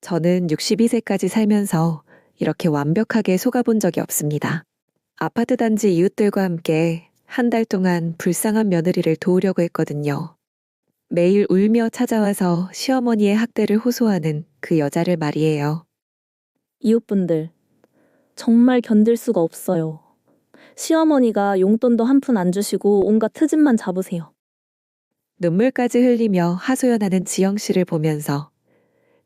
저는 62세까지 살면서 이렇게 완벽하게 속아본 적이 없습니다. 아파트 단지 이웃들과 함께 한 달 동안 불쌍한 며느리를 도우려고 했거든요. 매일 울며 찾아와서 시어머니의 학대를 호소하는 그 여자를 말이에요. 이웃분들, 정말 견딜 수가 없어요. 시어머니가 용돈도 한 푼 안 주시고 온갖 트집만 잡으세요. 눈물까지 흘리며 하소연하는 지영 씨를 보면서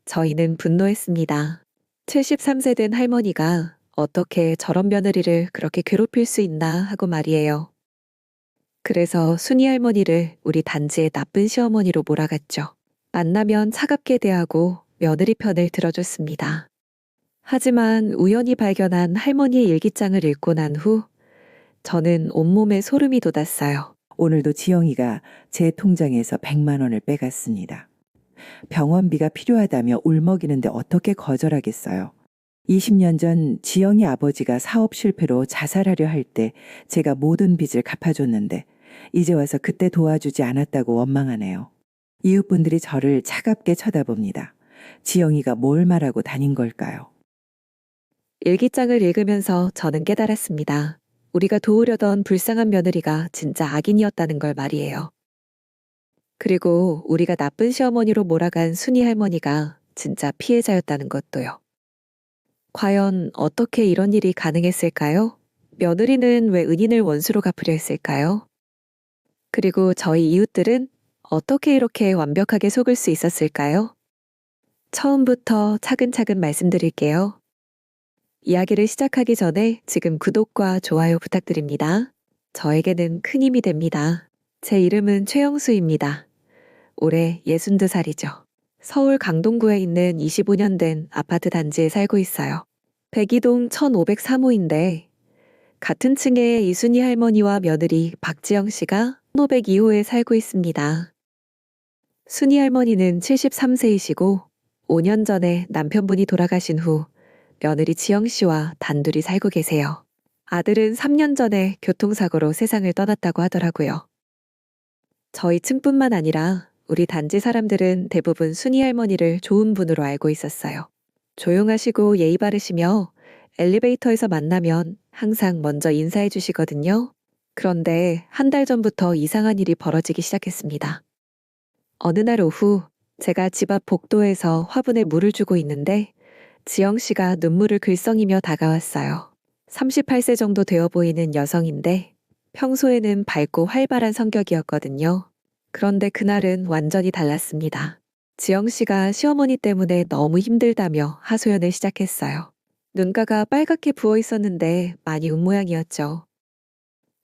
저희는 분노했습니다. 73세 된 할머니가 어떻게 저런 며느리를 그렇게 괴롭힐 수 있나 하고 말이에요. 그래서 순이 할머니를 우리 단지의 나쁜 시어머니로 몰아갔죠. 만나면 차갑게 대하고 며느리 편을 들어줬습니다. 하지만 우연히 발견한 할머니의 일기장을 읽고 난 후 저는 온몸에 소름이 돋았어요. 오늘도 지영이가 제 통장에서 100만 원을 빼갔습니다. 병원비가 필요하다며 울먹이는데 어떻게 거절하겠어요. 20년 전 지영이 아버지가 사업 실패로 자살하려 할 때 제가 모든 빚을 갚아줬는데 이제 와서 그때 도와주지 않았다고 원망하네요. 이웃분들이 저를 차갑게 쳐다봅니다. 지영이가 뭘 말하고 다닌 걸까요? 일기장을 읽으면서 저는 깨달았습니다. 우리가 도우려던 불쌍한 며느리가 진짜 악인이었다는 걸 말이에요. 그리고 우리가 나쁜 시어머니로 몰아간 순이 할머니가 진짜 피해자였다는 것도요. 과연 어떻게 이런 일이 가능했을까요? 며느리는 왜 은인을 원수로 갚으려 했을까요? 그리고 저희 이웃들은 어떻게 이렇게 완벽하게 속을 수 있었을까요? 처음부터 차근차근 말씀드릴게요. 이야기를 시작하기 전에 지금 구독과 좋아요 부탁드립니다. 저에게는 큰 힘이 됩니다. 제 이름은 최영수입니다. 올해 62살이죠. 서울 강동구에 있는 25년 된 아파트 단지에 살고 있어요. 백이동 1503호인데 같은 층에 이순희 할머니와 며느리 박지영 씨가 1502호에 살고 있습니다. 순희 할머니는 73세이시고 5년 전에 남편분이 돌아가신 후 며느리 지영 씨와 단둘이 살고 계세요. 아들은 3년 전에 교통사고로 세상을 떠났다고 하더라고요. 저희 층뿐만 아니라 우리 단지 사람들은 대부분 순희 할머니를 좋은 분으로 알고 있었어요. 조용하시고 예의 바르시며 엘리베이터에서 만나면 항상 먼저 인사해 주시거든요. 그런데 한 달 전부터 이상한 일이 벌어지기 시작했습니다. 어느 날 오후 제가 집 앞 복도에서 화분에 물을 주고 있는데 지영 씨가 눈물을 글썽이며 다가왔어요. 38세 정도 되어 보이는 여성인데 평소에는 밝고 활발한 성격이었거든요. 그런데 그날은 완전히 달랐습니다. 지영 씨가 시어머니 때문에 너무 힘들다며 하소연을 시작했어요. 눈가가 빨갛게 부어 있었는데 많이 운 모양이었죠.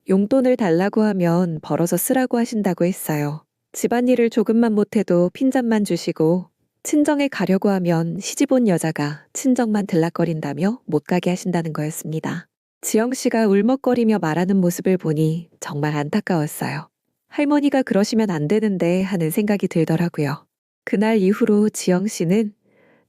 용돈을 달라고 하면 벌어서 쓰라고 하신다고 했어요. 집안일을 조금만 못해도 핀잔만 주시고 친정에 가려고 하면 시집 온 여자가 친정만 들락거린다며 못 가게 하신다는 거였습니다. 지영 씨가 울먹거리며 말하는 모습을 보니 정말 안타까웠어요. 할머니가 그러시면 안 되는데 하는 생각이 들더라고요. 그날 이후로 지영 씨는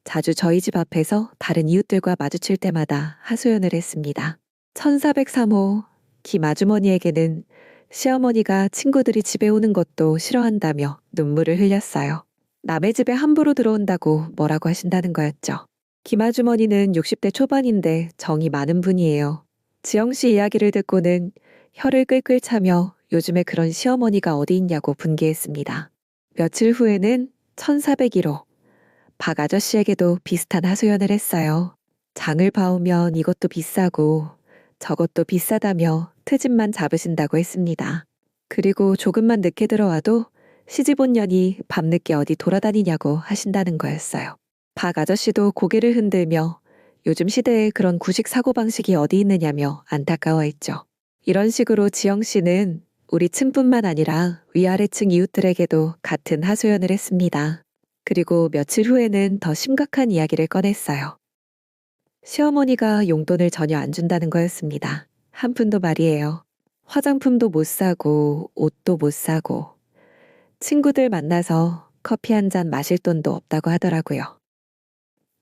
자주 저희 집 앞에서 다른 이웃들과 마주칠 때마다 하소연을 했습니다. 1403호 김 아주머니에게는 시어머니가 친구들이 집에 오는 것도 싫어한다며 눈물을 흘렸어요. 남의 집에 함부로 들어온다고 뭐라고 하신다는 거였죠. 김 아주머니는 60대 초반인데 정이 많은 분이에요. 지영 씨 이야기를 듣고는 혀를 끌끌 차며 요즘에 그런 시어머니가 어디 있냐고 분개했습니다. 며칠 후에는 1401호 박 아저씨에게도 비슷한 하소연을 했어요. 장을 봐오면 이것도 비싸고 저것도 비싸다며 트집만 잡으신다고 했습니다. 그리고 조금만 늦게 들어와도 시집 온 년이 밤늦게 어디 돌아다니냐고 하신다는 거였어요. 박 아저씨도 고개를 흔들며 요즘 시대에 그런 구식 사고방식이 어디 있느냐며 안타까워했죠. 이런 식으로 지영 씨는 우리 층뿐만 아니라 위아래층 이웃들에게도 같은 하소연을 했습니다. 그리고 며칠 후에는 더 심각한 이야기를 꺼냈어요. 시어머니가 용돈을 전혀 안 준다는 거였습니다. 한 푼도 말이에요. 화장품도 못 사고 옷도 못 사고 친구들 만나서 커피 한 잔 마실 돈도 없다고 하더라고요.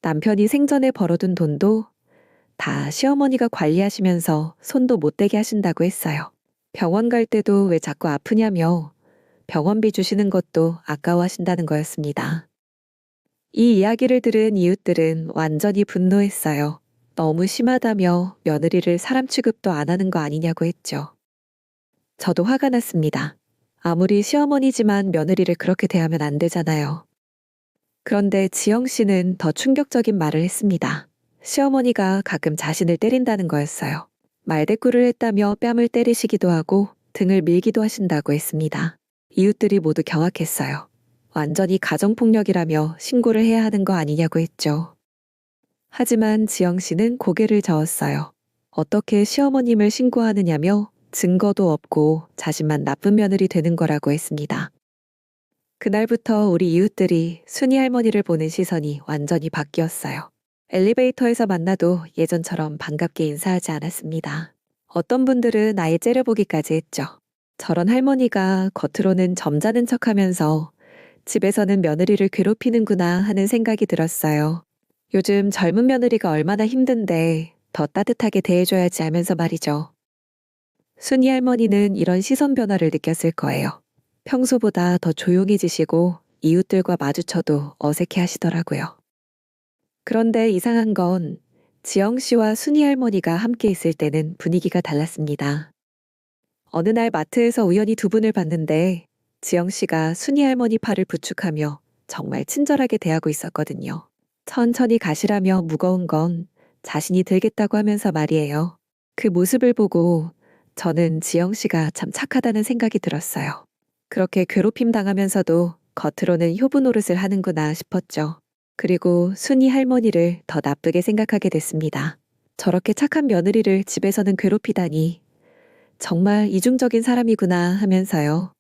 남편이 생전에 벌어둔 돈도 다 시어머니가 관리하시면서 손도 못 대게 하신다고 했어요. 병원 갈 때도 왜 자꾸 아프냐며 병원비 주시는 것도 아까워하신다는 거였습니다. 이 이야기를 들은 이웃들은 완전히 분노했어요. 너무 심하다며 며느리를 사람 취급도 안 하는 거 아니냐고 했죠. 저도 화가 났습니다. 아무리 시어머니지만 며느리를 그렇게 대하면 안 되잖아요. 그런데 지영 씨는 더 충격적인 말을 했습니다. 시어머니가 가끔 자신을 때린다는 거였어요. 말대꾸를 했다며 뺨을 때리시기도 하고 등을 밀기도 하신다고 했습니다. 이웃들이 모두 경악했어요. 완전히 가정폭력이라며 신고를 해야 하는 거 아니냐고 했죠. 하지만 지영 씨는 고개를 저었어요. 어떻게 시어머님을 신고하느냐며 증거도 없고 자신만 나쁜 며느리 되는 거라고 했습니다. 그날부터 우리 이웃들이 순이 할머니를 보는 시선이 완전히 바뀌었어요. 엘리베이터에서 만나도 예전처럼 반갑게 인사하지 않았습니다. 어떤 분들은 아예 째려보기까지 했죠. 저런 할머니가 겉으로는 점잖은 척하면서 집에서는 며느리를 괴롭히는구나 하는 생각이 들었어요. 요즘 젊은 며느리가 얼마나 힘든데 더 따뜻하게 대해줘야지 하면서 말이죠. 순이 할머니는 이런 시선 변화를 느꼈을 거예요. 평소보다 더 조용해지시고 이웃들과 마주쳐도 어색해 하시더라고요. 그런데 이상한 건 지영 씨와 순이 할머니가 함께 있을 때는 분위기가 달랐습니다. 어느 날 마트에서 우연히 두 분을 봤는데 지영 씨가 순이 할머니 팔을 부축하며 정말 친절하게 대하고 있었거든요. 천천히 가시라며 무거운 건 자신이 들겠다고 하면서 말이에요. 그 모습을 보고 저는 지영 씨가 참 착하다는 생각이 들었어요. 그렇게 괴롭힘 당하면서도 겉으로는 효부 노릇을 하는구나 싶었죠. 그리고 순이 할머니를 더 나쁘게 생각하게 됐습니다. 저렇게 착한 며느리를 집에서는 괴롭히다니 정말 이중적인 사람이구나 하면서요.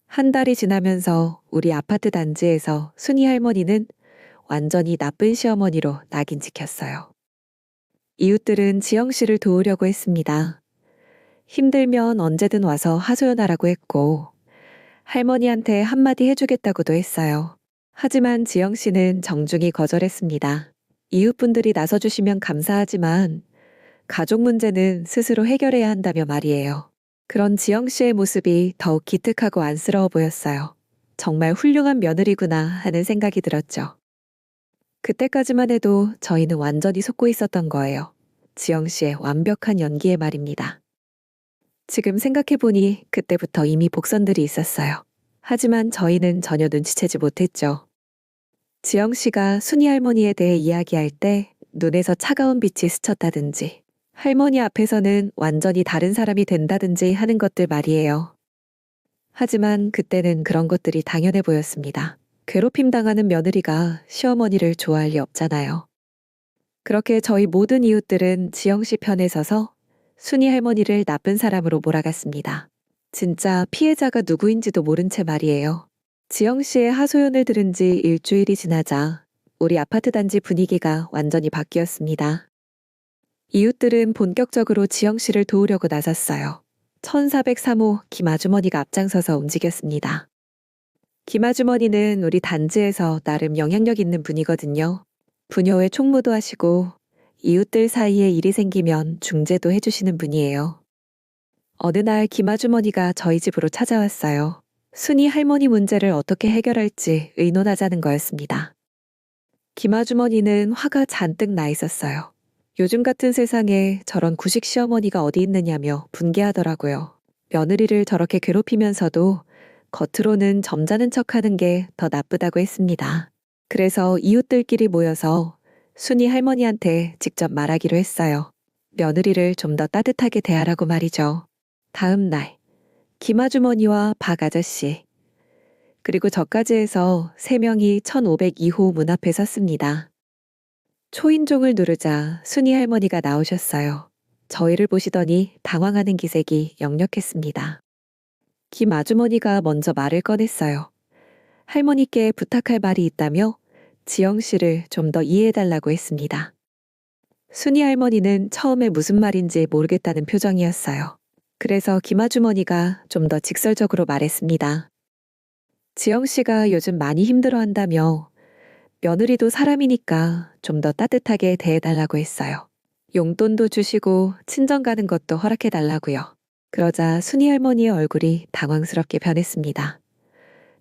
한 달이 지나면서 우리 아파트 단지에서 순이 할머니는 완전히 나쁜 시어머니로 낙인 찍혔어요. 이웃들은 지영 씨를 도우려고 했습니다. 힘들면 언제든 와서 하소연하라고 했고 할머니한테 한마디 해주겠다고도 했어요. 하지만 지영 씨는 정중히 거절했습니다. 이웃분들이 나서주시면 감사하지만 가족 문제는 스스로 해결해야 한다며 말이에요. 그런 지영 씨의 모습이 더욱 기특하고 안쓰러워 보였어요. 정말 훌륭한 며느리구나 하는 생각이 들었죠. 그때까지만 해도 저희는 완전히 속고 있었던 거예요. 지영 씨의 완벽한 연기에 말입니다. 지금 생각해보니 그때부터 이미 복선들이 있었어요. 하지만 저희는 전혀 눈치채지 못했죠. 지영 씨가 순이 할머니에 대해 이야기할 때 눈에서 차가운 빛이 스쳤다든지 할머니 앞에서는 완전히 다른 사람이 된다든지 하는 것들 말이에요. 하지만 그때는 그런 것들이 당연해 보였습니다. 괴롭힘 당하는 며느리가 시어머니를 좋아할 리 없잖아요. 그렇게 저희 모든 이웃들은 지영 씨 편에 서서 순이 할머니를 나쁜 사람으로 몰아갔습니다. 진짜 피해자가 누구인지도 모른 채 말이에요. 지영 씨의 하소연을 들은 지 일주일이 지나자 우리 아파트 단지 분위기가 완전히 바뀌었습니다. 이웃들은 본격적으로 지영 씨를 도우려고 나섰어요. 1403호 김아주머니가 앞장서서 움직였습니다. 김아주머니는 우리 단지에서 나름 영향력 있는 분이거든요. 부녀회 총무도 하시고 이웃들 사이에 일이 생기면 중재도 해주시는 분이에요. 어느 날 김아주머니가 저희 집으로 찾아왔어요. 순이 할머니 문제를 어떻게 해결할지 의논하자는 거였습니다. 김아주머니는 화가 잔뜩 나 있었어요. 요즘 같은 세상에 저런 구식 시어머니가 어디 있느냐며 분개하더라고요. 며느리를 저렇게 괴롭히면서도 겉으로는 점잖은 척하는 게 더 나쁘다고 했습니다. 그래서 이웃들끼리 모여서 순이 할머니한테 직접 말하기로 했어요. 며느리를 좀 더 따뜻하게 대하라고 말이죠. 다음 날 김아주머니와 박 아저씨 그리고 저까지 해서 3명이 1502호 문 앞에 섰습니다. 초인종을 누르자 순이 할머니가 나오셨어요. 저희를 보시더니 당황하는 기색이 역력했습니다. 김 아주머니가 먼저 말을 꺼냈어요. 할머니께 부탁할 말이 있다며 지영 씨를 좀 더 이해해달라고 했습니다. 순이 할머니는 처음에 무슨 말인지 모르겠다는 표정이었어요. 그래서 김 아주머니가 좀 더 직설적으로 말했습니다. 지영 씨가 요즘 많이 힘들어한다며 며느리도 사람이니까 좀 더 따뜻하게 대해달라고 했어요. 용돈도 주시고 친정 가는 것도 허락해달라고요. 그러자 순이 할머니의 얼굴이 당황스럽게 변했습니다.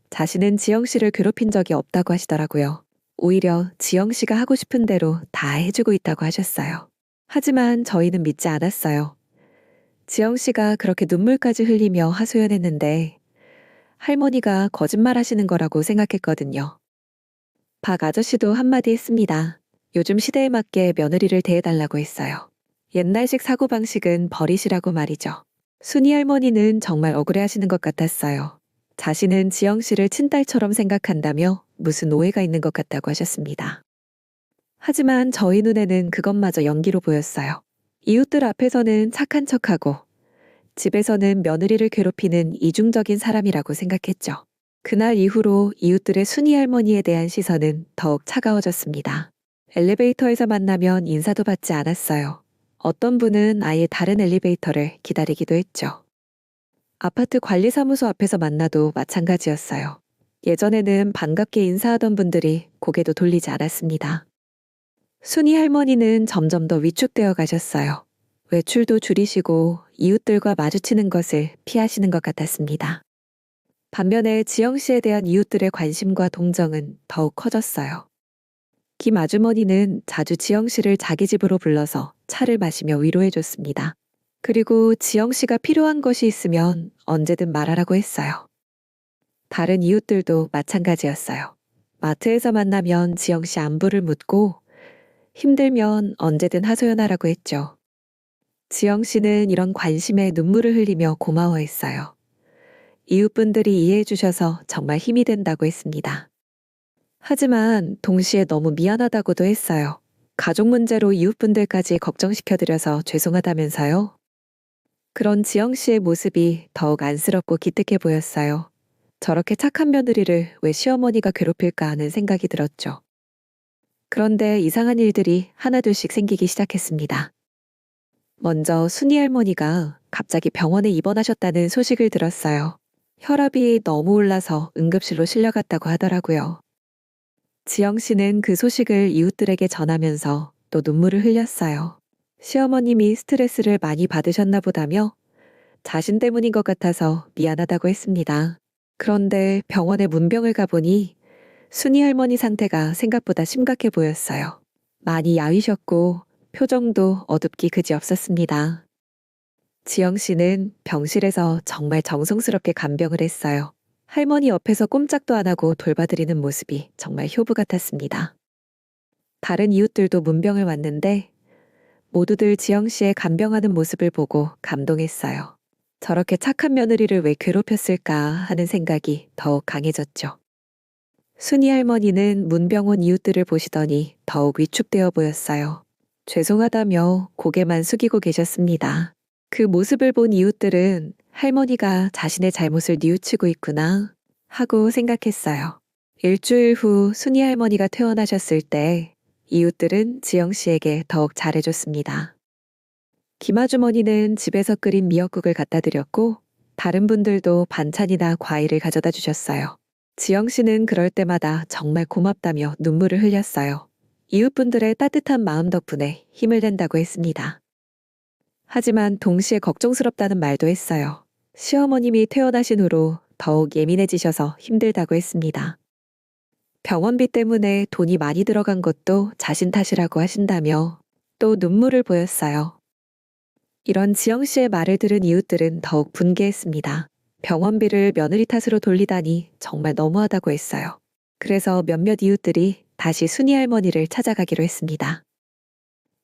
자신은 지영 씨를 괴롭힌 적이 없다고 하시더라고요. 오히려 지영 씨가 하고 싶은 대로 다 해주고 있다고 하셨어요. 하지만 저희는 믿지 않았어요. 지영 씨가 그렇게 눈물까지 흘리며 하소연했는데 할머니가 거짓말 하시는 거라고 생각했거든요. 박 아저씨도 한마디 했습니다. 요즘 시대에 맞게 며느리를 대해달라고 했어요. 옛날식 사고방식은 버리시라고 말이죠. 순이 할머니는 정말 억울해하시는 것 같았어요. 자신은 지영 씨를 친딸처럼 생각한다며 무슨 오해가 있는 것 같다고 하셨습니다. 하지만 저희 눈에는 그것마저 연기로 보였어요. 이웃들 앞에서는 착한 척하고 집에서는 며느리를 괴롭히는 이중적인 사람이라고 생각했죠. 그날 이후로 이웃들의 순이 할머니에 대한 시선은 더욱 차가워졌습니다. 엘리베이터에서 만나면 인사도 받지 않았어요. 어떤 분은 아예 다른 엘리베이터를 기다리기도 했죠. 아파트 관리사무소 앞에서 만나도 마찬가지였어요. 예전에는 반갑게 인사하던 분들이 고개도 돌리지 않았습니다. 순이 할머니는 점점 더 위축되어 가셨어요. 외출도 줄이시고 이웃들과 마주치는 것을 피하시는 것 같았습니다. 반면에 지영 씨에 대한 이웃들의 관심과 동정은 더욱 커졌어요. 김 아주머니는 자주 지영 씨를 자기 집으로 불러서 차를 마시며 위로해줬습니다. 그리고 지영 씨가 필요한 것이 있으면 언제든 말하라고 했어요. 다른 이웃들도 마찬가지였어요. 마트에서 만나면 지영 씨 안부를 묻고 힘들면 언제든 하소연하라고 했죠. 지영 씨는 이런 관심에 눈물을 흘리며 고마워했어요. 이웃분들이 이해해 주셔서 정말 힘이 된다고 했습니다. 하지만 동시에 너무 미안하다고도 했어요. 가족 문제로 이웃분들까지 걱정시켜드려서 죄송하다면서요. 그런 지영 씨의 모습이 더욱 안쓰럽고 기특해 보였어요. 저렇게 착한 며느리를 왜 시어머니가 괴롭힐까 하는 생각이 들었죠. 그런데 이상한 일들이 하나둘씩 생기기 시작했습니다. 먼저 순이 할머니가 갑자기 병원에 입원하셨다는 소식을 들었어요. 혈압이 너무 올라서 응급실로 실려갔다고 하더라고요. 지영 씨는 그 소식을 이웃들에게 전하면서 또 눈물을 흘렸어요. 시어머님이 스트레스를 많이 받으셨나 보다며 자신 때문인 것 같아서 미안하다고 했습니다. 그런데 병원에 문병을 가보니 순이 할머니 상태가 생각보다 심각해 보였어요. 많이 야위셨고 표정도 어둡기 그지없었습니다. 지영 씨는 병실에서 정말 정성스럽게 간병을 했어요. 할머니 옆에서 꼼짝도 안 하고 돌봐드리는 모습이 정말 효부 같았습니다. 다른 이웃들도 문병을 왔는데 모두들 지영 씨의 간병하는 모습을 보고 감동했어요. 저렇게 착한 며느리를 왜 괴롭혔을까 하는 생각이 더욱 강해졌죠. 순이 할머니는 문병 온 이웃들을 보시더니 더욱 위축되어 보였어요. 죄송하다며 고개만 숙이고 계셨습니다. 그 모습을 본 이웃들은 할머니가 자신의 잘못을 뉘우치고 있구나 하고 생각했어요. 일주일 후 순이 할머니가 퇴원하셨을 때 이웃들은 지영 씨에게 더욱 잘해줬습니다. 김아주머니는 집에서 끓인 미역국을 갖다 드렸고 다른 분들도 반찬이나 과일을 가져다 주셨어요. 지영 씨는 그럴 때마다 정말 고맙다며 눈물을 흘렸어요. 이웃분들의 따뜻한 마음 덕분에 힘을 낸다고 했습니다. 하지만 동시에 걱정스럽다는 말도 했어요. 시어머님이 퇴원하신 후로 더욱 예민해지셔서 힘들다고 했습니다. 병원비 때문에 돈이 많이 들어간 것도 자신 탓이라고 하신다며 또 눈물을 보였어요. 이런 지영 씨의 말을 들은 이웃들은 더욱 분개했습니다. 병원비를 며느리 탓으로 돌리다니 정말 너무하다고 했어요. 그래서 몇몇 이웃들이 다시 순이 할머니를 찾아가기로 했습니다.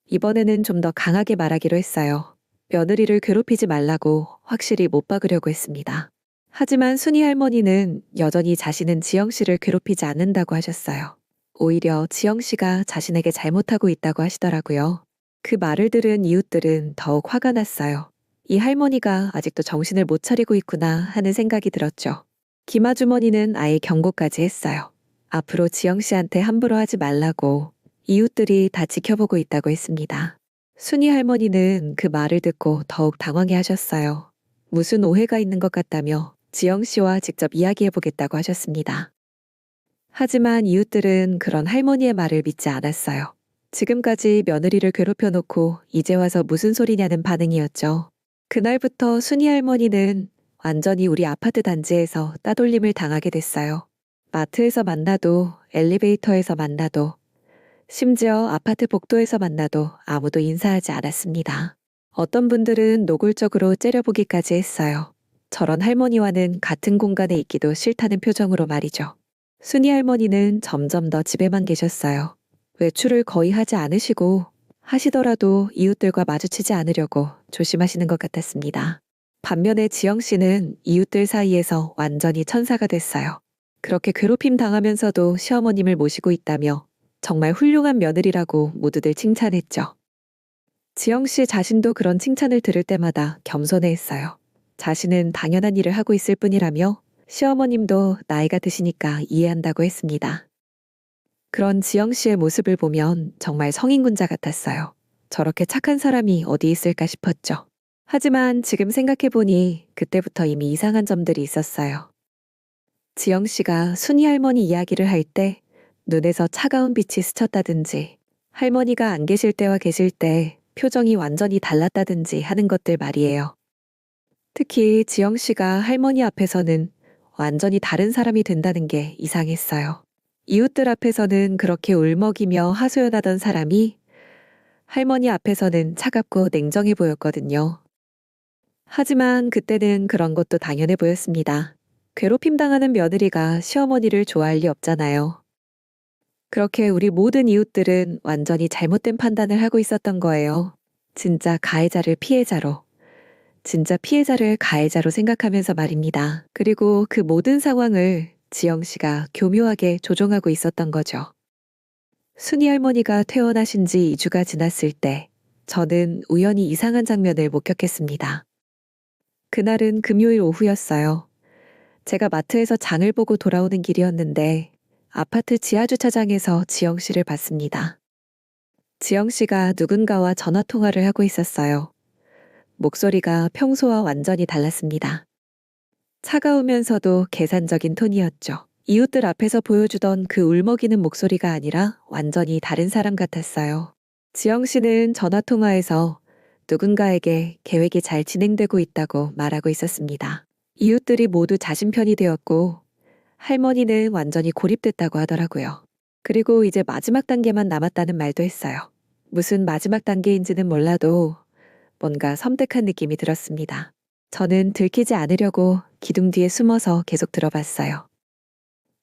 이번에는 좀 더 강하게 말하기로 했어요. 며느리를 괴롭히지 말라고 확실히 못 박으려고 했습니다. 하지만 순이 할머니는 여전히 자신은 지영 씨를 괴롭히지 않는다고 하셨어요. 오히려 지영 씨가 자신에게 잘못하고 있다고 하시더라고요. 그 말을 들은 이웃들은 더욱 화가 났어요. 이 할머니가 아직도 정신을 못 차리고 있구나 하는 생각이 들었죠. 김아주머니는 아예 경고까지 했어요. 앞으로 지영 씨한테 함부로 하지 말라고 이웃들이 다 지켜보고 있다고 했습니다. 순이 할머니는 그 말을 듣고 더욱 당황해 하셨어요. 무슨 오해가 있는 것 같다며 지영 씨와 직접 이야기해보겠다고 하셨습니다. 하지만 이웃들은 그런 할머니의 말을 믿지 않았어요. 지금까지 며느리를 괴롭혀 놓고 이제 와서 무슨 소리냐는 반응이었죠. 그날부터 순이 할머니는 완전히 우리 아파트 단지에서 따돌림을 당하게 됐어요. 마트에서 만나도 엘리베이터에서 만나도 심지어 아파트 복도에서 만나도 아무도 인사하지 않았습니다. 어떤 분들은 노골적으로 째려보기까지 했어요. 저런 할머니와는 같은 공간에 있기도 싫다는 표정으로 말이죠. 순이 할머니는 점점 더 집에만 계셨어요. 외출을 거의 하지 않으시고 하시더라도 이웃들과 마주치지 않으려고 조심하시는 것 같았습니다. 반면에 지영 씨는 이웃들 사이에서 완전히 천사가 됐어요. 그렇게 괴롭힘 당하면서도 시어머님을 모시고 있다며 정말 훌륭한 며느리라고 모두들 칭찬했죠. 지영 씨 자신도 그런 칭찬을 들을 때마다 겸손해했어요. 자신은 당연한 일을 하고 있을 뿐이라며 시어머님도 나이가 드시니까 이해한다고 했습니다. 그런 지영 씨의 모습을 보면 정말 성인군자 같았어요. 저렇게 착한 사람이 어디 있을까 싶었죠. 하지만 지금 생각해보니 그때부터 이미 이상한 점들이 있었어요. 지영 씨가 순이 할머니 이야기를 할 때 눈에서 차가운 빛이 스쳤다든지 할머니가 안 계실 때와 계실 때 표정이 완전히 달랐다든지 하는 것들 말이에요. 특히 지영 씨가 할머니 앞에서는 완전히 다른 사람이 된다는 게 이상했어요. 이웃들 앞에서는 그렇게 울먹이며 하소연하던 사람이 할머니 앞에서는 차갑고 냉정해 보였거든요. 하지만 그때는 그런 것도 당연해 보였습니다. 괴롭힘 당하는 며느리가 시어머니를 좋아할 리 없잖아요. 그렇게 우리 모든 이웃들은 완전히 잘못된 판단을 하고 있었던 거예요. 진짜 가해자를 피해자로, 진짜 피해자를 가해자로 생각하면서 말입니다. 그리고 그 모든 상황을 지영 씨가 교묘하게 조종하고 있었던 거죠. 순이 할머니가 퇴원하신 지 2주가 지났을 때 저는 우연히 이상한 장면을 목격했습니다. 그날은 금요일 오후였어요. 제가 마트에서 장을 보고 돌아오는 길이었는데 아파트 지하주차장에서 지영 씨를 봤습니다. 지영 씨가 누군가와 전화 통화를 하고 있었어요. 목소리가 평소와 완전히 달랐습니다. 차가우면서도 계산적인 톤이었죠. 이웃들 앞에서 보여주던 그 울먹이는 목소리가 아니라 완전히 다른 사람 같았어요. 지영 씨는 전화 통화에서 누군가에게 계획이 잘 진행되고 있다고 말하고 있었습니다. 이웃들이 모두 자신 편이 되었고 할머니는 완전히 고립됐다고 하더라고요. 그리고 이제 마지막 단계만 남았다는 말도 했어요. 무슨 마지막 단계인지는 몰라도 뭔가 섬뜩한 느낌이 들었습니다. 저는 들키지 않으려고 기둥 뒤에 숨어서 계속 들어봤어요.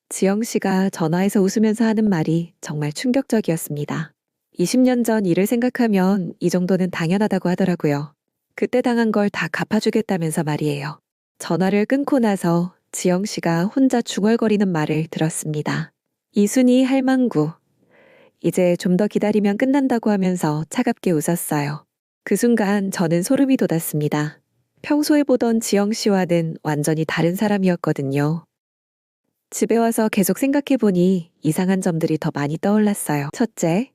지영 씨가 전화에서 웃으면서 하는 말이 정말 충격적이었습니다. 20년 전 일을 생각하면 이 정도는 당연하다고 하더라고요. 그때 당한 걸 다 갚아주겠다면서 말이에요. 전화를 끊고 나서 지영 씨가 혼자 중얼거리는 말을 들었습니다. 이순이 할망구. 이제 좀 더 기다리면 끝난다고 하면서 차갑게 웃었어요. 그 순간 저는 소름이 돋았습니다. 평소에 보던 지영 씨와는 완전히 다른 사람이었거든요. 집에 와서 계속 생각해보니 이상한 점들이 더 많이 떠올랐어요. 첫째,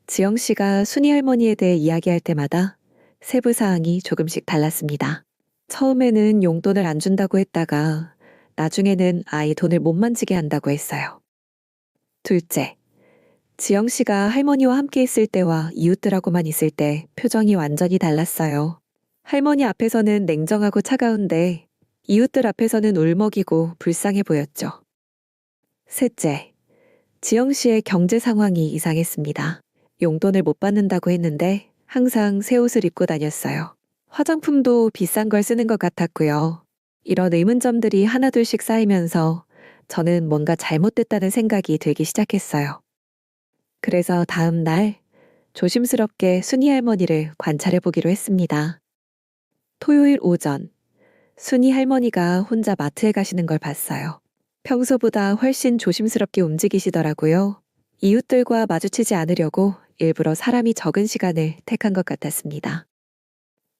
지영 씨가 순이 할머니에 대해 이야기할 때마다 세부 사항이 조금씩 달랐습니다. 처음에는 용돈을 안 준다고 했다가 나중에는 아예 돈을 못 만지게 한다고 했어요. 둘째, 지영 씨가 할머니와 함께 있을 때와 이웃들하고만 있을 때 표정이 완전히 달랐어요. 할머니 앞에서는 냉정하고 차가운데 이웃들 앞에서는 울먹이고 불쌍해 보였죠. 셋째, 지영 씨의 경제 상황이 이상했습니다. 용돈을 못 받는다고 했는데 항상 새 옷을 입고 다녔어요. 화장품도 비싼 걸 쓰는 것 같았고요. 이런 의문점들이 하나둘씩 쌓이면서 저는 뭔가 잘못됐다는 생각이 들기 시작했어요. 그래서 다음 날 조심스럽게 순이 할머니를 관찰해 보기로 했습니다. 토요일 오전, 순이 할머니가 혼자 마트에 가시는 걸 봤어요. 평소보다 훨씬 조심스럽게 움직이시더라고요. 이웃들과 마주치지 않으려고 일부러 사람이 적은 시간을 택한 것 같았습니다.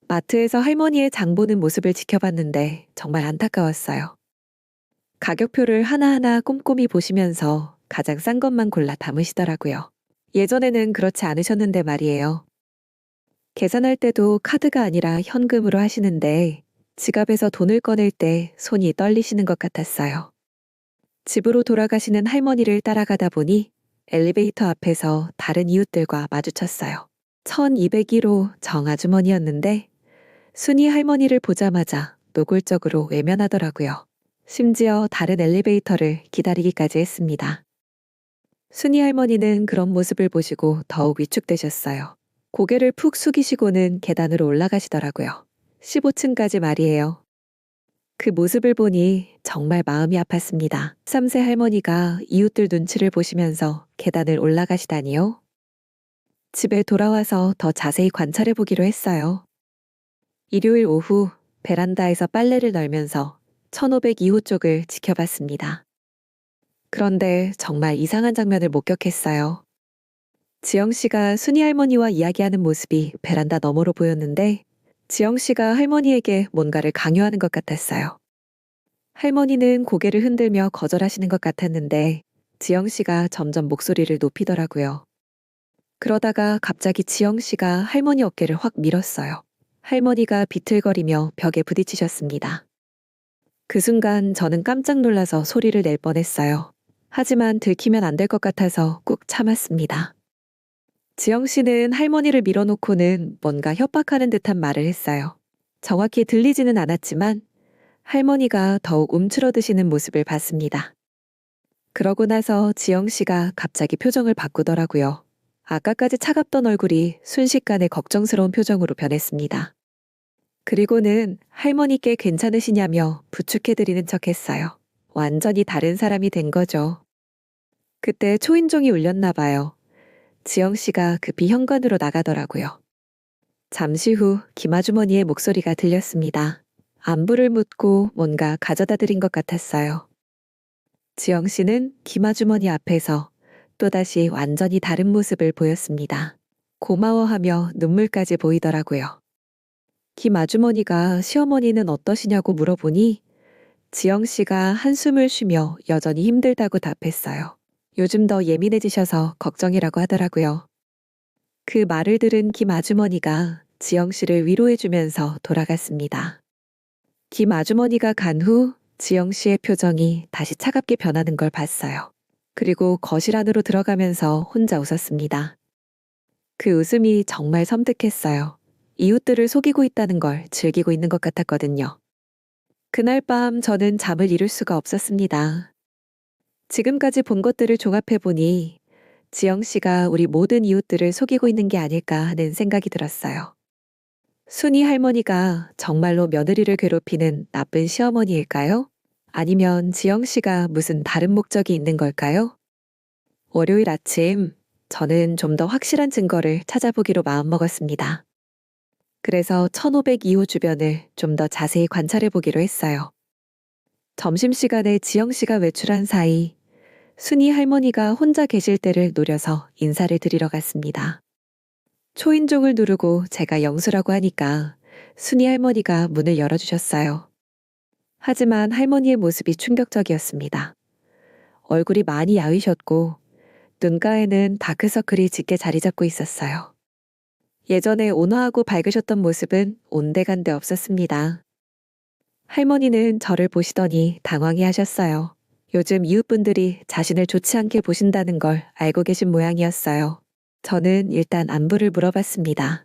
마트에서 할머니의 장 보는 모습을 지켜봤는데 정말 안타까웠어요. 가격표를 하나하나 꼼꼼히 보시면서 가장 싼 것만 골라 담으시더라고요. 예전에는 그렇지 않으셨는데 말이에요. 계산할 때도 카드가 아니라 현금으로 하시는데 지갑에서 돈을 꺼낼 때 손이 떨리시는 것 같았어요. 집으로 돌아가시는 할머니를 따라가다 보니 엘리베이터 앞에서 다른 이웃들과 마주쳤어요. 1201호 정아주머니였는데 순이 할머니를 보자마자 노골적으로 외면하더라고요. 심지어 다른 엘리베이터를 기다리기까지 했습니다. 순이 할머니는 그런 모습을 보시고 더욱 위축되셨어요. 고개를 푹 숙이시고는 계단으로 올라가시더라고요. 15층까지 말이에요. 그 모습을 보니 정말 마음이 아팠습니다. 3세 할머니가 이웃들 눈치를 보시면서 계단을 올라가시다니요. 집에 돌아와서 더 자세히 관찰해 보기로 했어요. 일요일 오후 베란다에서 빨래를 널면서 1502호 쪽을 지켜봤습니다. 그런데 정말 이상한 장면을 목격했어요. 지영 씨가 순이 할머니와 이야기하는 모습이 베란다 너머로 보였는데 지영 씨가 할머니에게 뭔가를 강요하는 것 같았어요. 할머니는 고개를 흔들며 거절하시는 것 같았는데 지영 씨가 점점 목소리를 높이더라고요. 그러다가 갑자기 지영 씨가 할머니 어깨를 확 밀었어요. 할머니가 비틀거리며 벽에 부딪히셨습니다. 그 순간 저는 깜짝 놀라서 소리를 낼 뻔했어요. 하지만 들키면 안 될 것 같아서 꾹 참았습니다. 지영 씨는 할머니를 밀어놓고는 뭔가 협박하는 듯한 말을 했어요. 정확히 들리지는 않았지만 할머니가 더욱 움츠러드시는 모습을 봤습니다. 그러고 나서 지영 씨가 갑자기 표정을 바꾸더라고요. 아까까지 차갑던 얼굴이 순식간에 걱정스러운 표정으로 변했습니다. 그리고는 할머니께 괜찮으시냐며 부축해드리는 척 했어요. 완전히 다른 사람이 된 거죠. 그때 초인종이 울렸나 봐요. 지영 씨가 급히 현관으로 나가더라고요. 잠시 후 김아주머니의 목소리가 들렸습니다. 안부를 묻고 뭔가 가져다 드린 것 같았어요. 지영 씨는 김아주머니 앞에서 또다시 완전히 다른 모습을 보였습니다. 고마워하며 눈물까지 보이더라고요. 김아주머니가 시어머니는 어떠시냐고 물어보니 지영 씨가 한숨을 쉬며 여전히 힘들다고 답했어요. 요즘 더 예민해지셔서 걱정이라고 하더라고요. 그 말을 들은 김아주머니가 지영 씨를 위로해주면서 돌아갔습니다. 김아주머니가 간 후 지영 씨의 표정이 다시 차갑게 변하는 걸 봤어요. 그리고 거실 안으로 들어가면서 혼자 웃었습니다. 그 웃음이 정말 섬뜩했어요. 이웃들을 속이고 있다는 걸 즐기고 있는 것 같았거든요. 그날 밤 저는 잠을 이룰 수가 없었습니다. 지금까지 본 것들을 종합해보니 지영 씨가 우리 모든 이웃들을 속이고 있는 게 아닐까 하는 생각이 들었어요. 순이 할머니가 정말로 며느리를 괴롭히는 나쁜 시어머니일까요? 아니면 지영 씨가 무슨 다른 목적이 있는 걸까요? 월요일 아침, 저는 좀 더 확실한 증거를 찾아보기로 마음먹었습니다. 그래서 1502호 주변을 좀 더 자세히 관찰해 보기로 했어요. 점심시간에 지영 씨가 외출한 사이 순이 할머니가 혼자 계실 때를 노려서 인사를 드리러 갔습니다. 초인종을 누르고 제가 영수라고 하니까 순이 할머니가 문을 열어주셨어요. 하지만 할머니의 모습이 충격적이었습니다. 얼굴이 많이 야위셨고 눈가에는 다크서클이 짙게 자리 잡고 있었어요. 예전에 온화하고 밝으셨던 모습은 온데간데 없었습니다. 할머니는 저를 보시더니 당황해 하셨어요. 요즘 이웃분들이 자신을 좋지 않게 보신다는 걸 알고 계신 모양이었어요. 저는 일단 안부를 물어봤습니다.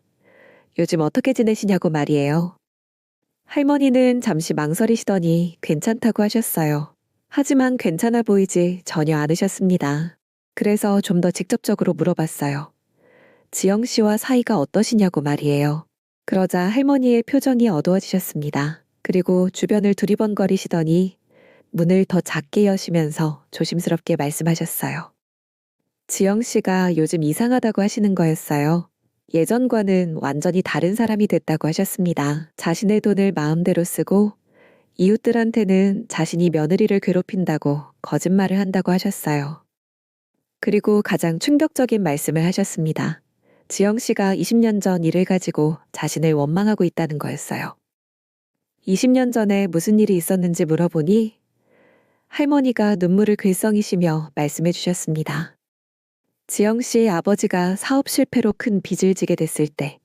요즘 어떻게 지내시냐고 말이에요. 할머니는 잠시 망설이시더니 괜찮다고 하셨어요. 하지만 괜찮아 보이지 전혀 않으셨습니다. 그래서 좀 더 직접적으로 물어봤어요. 지영 씨와 사이가 어떠시냐고 말이에요. 그러자 할머니의 표정이 어두워지셨습니다. 그리고 주변을 두리번거리시더니 문을 더 작게 여시면서 조심스럽게 말씀하셨어요. 지영 씨가 요즘 이상하다고 하시는 거였어요. 예전과는 완전히 다른 사람이 됐다고 하셨습니다. 자신의 돈을 마음대로 쓰고 이웃들한테는 자신이 며느리를 괴롭힌다고 거짓말을 한다고 하셨어요. 그리고 가장 충격적인 말씀을 하셨습니다. 지영 씨가 20년 전 일을 가지고 자신을 원망하고 있다는 거였어요. 20년 전에 무슨 일이 있었는지 물어보니 할머니가 눈물을 글썽이시며 말씀해 주셨습니다. 지영 씨의 아버지가 사업 실패로 큰 빚을 지게 됐을 때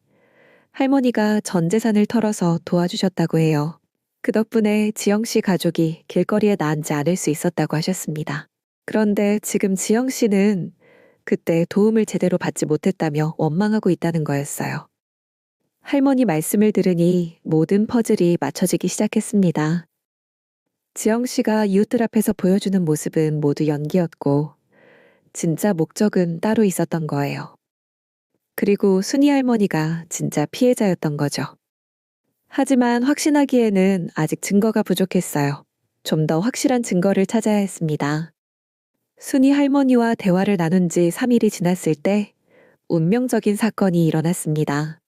할머니가 전 재산을 털어서 도와주셨다고 해요. 그 덕분에 지영 씨 가족이 길거리에 나앉지 않을 수 있었다고 하셨습니다. 그런데 지금 지영 씨는 그때 도움을 제대로 받지 못했다며 원망하고 있다는 거였어요. 할머니 말씀을 들으니 모든 퍼즐이 맞춰지기 시작했습니다. 지영 씨가 이웃들 앞에서 보여주는 모습은 모두 연기였고, 진짜 목적은 따로 있었던 거예요. 그리고 순이 할머니가 진짜 피해자였던 거죠. 하지만 확신하기에는 아직 증거가 부족했어요. 좀 더 확실한 증거를 찾아야 했습니다. 순이 할머니와 대화를 나눈 지 3일이 지났을 때 운명적인 사건이 일어났습니다.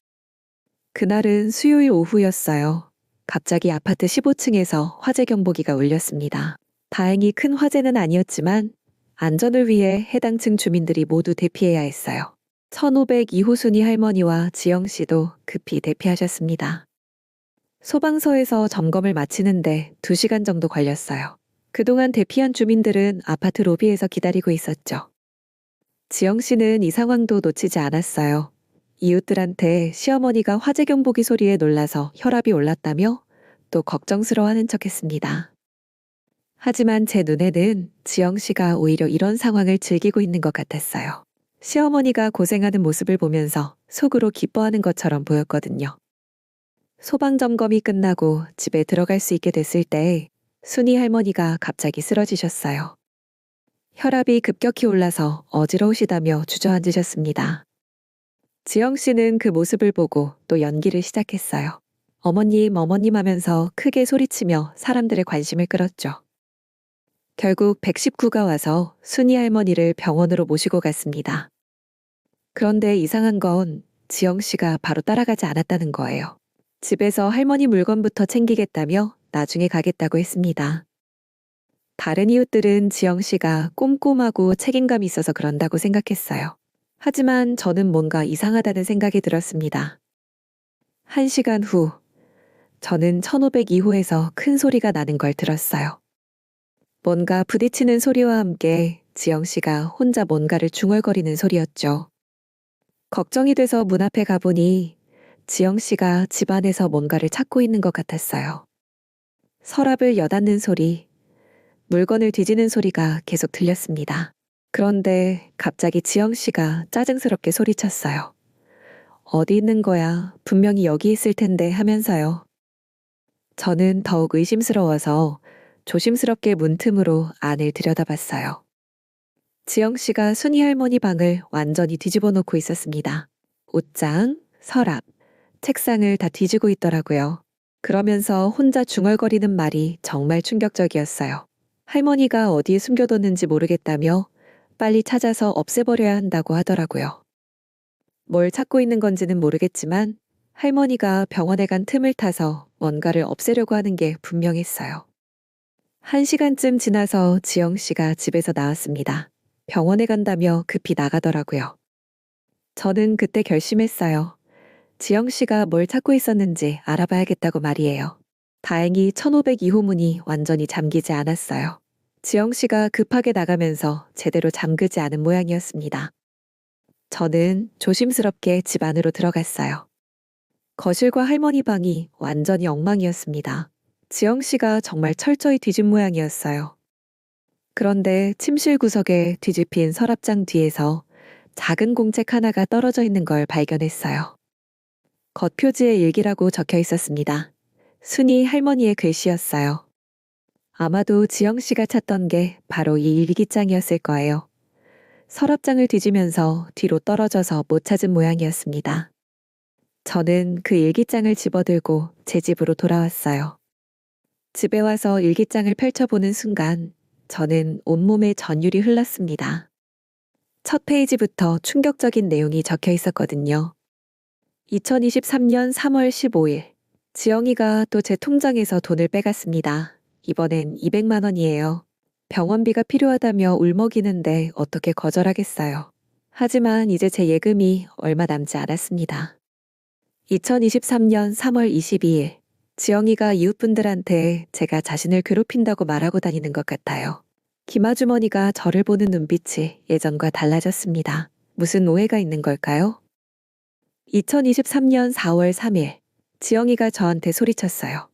그날은 수요일 오후였어요. 갑자기 아파트 15층에서 화재 경보기가 울렸습니다. 다행히 큰 화재는 아니었지만 안전을 위해 해당 층 주민들이 모두 대피해야 했어요. 1502호 순이 할머니와 지영 씨도 급히 대피하셨습니다. 소방서에서 점검을 마치는데 2시간 정도 걸렸어요. 그동안 대피한 주민들은 아파트 로비에서 기다리고 있었죠. 지영 씨는 이 상황도 놓치지 않았어요. 이웃들한테 시어머니가 화재 경보기 소리에 놀라서 혈압이 올랐다며 또 걱정스러워하는 척했습니다. 하지만 제 눈에는 지영 씨가 오히려 이런 상황을 즐기고 있는 것 같았어요. 시어머니가 고생하는 모습을 보면서 속으로 기뻐하는 것처럼 보였거든요. 소방 점검이 끝나고 집에 들어갈 수 있게 됐을 때 순이 할머니가 갑자기 쓰러지셨어요. 혈압이 급격히 올라서 어지러우시다며 주저앉으셨습니다. 지영 씨는 그 모습을 보고 또 연기를 시작했어요. 어머님, 어머님 하면서 크게 소리치며 사람들의 관심을 끌었죠. 결국 119가 와서 순이 할머니를 병원으로 모시고 갔습니다. 그런데 이상한 건 지영 씨가 바로 따라가지 않았다는 거예요. 집에서 할머니 물건부터 챙기겠다며 나중에 가겠다고 했습니다. 다른 이웃들은 지영 씨가 꼼꼼하고 책임감이 있어서 그런다고 생각했어요. 하지만 저는 뭔가 이상하다는 생각이 들었습니다. 1시간 후, 저는 1502호에서 큰 소리가 나는 걸 들었어요. 뭔가 부딪히는 소리와 함께 지영 씨가 혼자 뭔가를 중얼거리는 소리였죠. 걱정이 돼서 문 앞에 가보니 지영 씨가 집 안에서 뭔가를 찾고 있는 것 같았어요. 서랍을 여닫는 소리, 물건을 뒤지는 소리가 계속 들렸습니다. 그런데 갑자기 지영 씨가 짜증스럽게 소리쳤어요. 어디 있는 거야? 분명히 여기 있을 텐데 하면서요. 저는 더욱 의심스러워서 조심스럽게 문틈으로 안을 들여다봤어요. 지영 씨가 순이 할머니 방을 완전히 뒤집어 놓고 있었습니다. 옷장, 서랍, 책상을 다 뒤지고 있더라고요. 그러면서 혼자 중얼거리는 말이 정말 충격적이었어요. 할머니가 어디에 숨겨뒀는지 모르겠다며 빨리 찾아서 없애버려야 한다고 하더라고요. 뭘 찾고 있는 건지는 모르겠지만 할머니가 병원에 간 틈을 타서 뭔가를 없애려고 하는 게 분명했어요. 1시간쯤 지나서 지영 씨가 집에서 나왔습니다. 병원에 간다며 급히 나가더라고요. 저는 그때 결심했어요. 지영 씨가 뭘 찾고 있었는지 알아봐야겠다고 말이에요. 다행히 1502호 문이 완전히 잠기지 않았어요. 지영 씨가 급하게 나가면서 제대로 잠그지 않은 모양이었습니다. 저는 조심스럽게 집 안으로 들어갔어요. 거실과 할머니 방이 완전히 엉망이었습니다. 지영 씨가 정말 철저히 뒤진 모양이었어요. 그런데 침실 구석에 뒤집힌 서랍장 뒤에서 작은 공책 하나가 떨어져 있는 걸 발견했어요. 겉표지에 일기라고 적혀 있었습니다. 순이 할머니의 글씨였어요. 아마도 지영 씨가 찾던 게 바로 이 일기장이었을 거예요. 서랍장을 뒤지면서 뒤로 떨어져서 못 찾은 모양이었습니다. 저는 그 일기장을 집어들고 제 집으로 돌아왔어요. 집에 와서 일기장을 펼쳐보는 순간 저는 온몸에 전율이 흘렀습니다. 첫 페이지부터 충격적인 내용이 적혀 있었거든요. 2023년 3월 15일, 지영이가 또 제 통장에서 돈을 빼갔습니다. 이번엔 200만 원이에요. 병원비가 필요하다며 울먹이는데 어떻게 거절하겠어요. 하지만 이제 제 예금이 얼마 남지 않았습니다. 2023년 3월 22일, 지영이가 이웃분들한테 제가 자신을 괴롭힌다고 말하고 다니는 것 같아요. 김아주머니가 저를 보는 눈빛이 예전과 달라졌습니다. 무슨 오해가 있는 걸까요? 2023년 4월 3일, 지영이가 저한테 소리쳤어요.